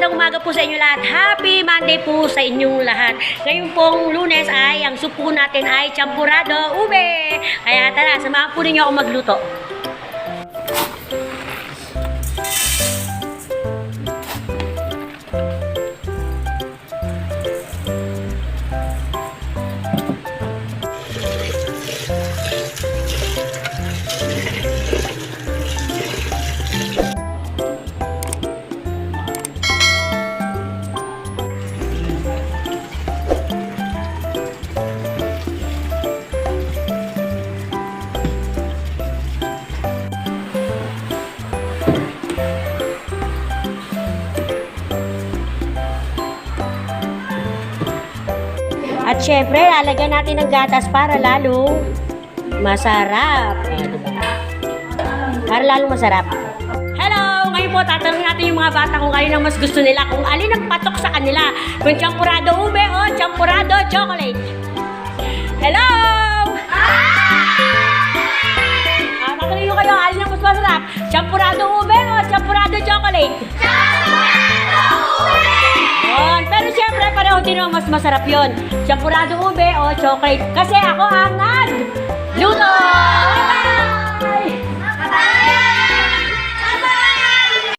magandang umaga po sa inyo lahat. Happy Monday po sa inyong lahat. Ngayon pong Lunes ay ang supo natin ay champurado ube. Kaya tara, samahan po ninyo ako magluto. At syempre, lalagyan natin ng gatas para lalong masarap. Diba? Para lalong masarap. Hello! Ngayon po, tatanungin natin yung mga bata kung alin ang mas gusto nila. Kung alin ang patok sa kanila. Kung champurado ube o champurado chocolate. Hello! Tatanungin nyo kayo, alin ang mas masarap? Champurado ube o champurado chocolate? Pero syempre, pareho din ang mas masarap yun. Champurado ube o chocolate. Kasi ako ang nagluto!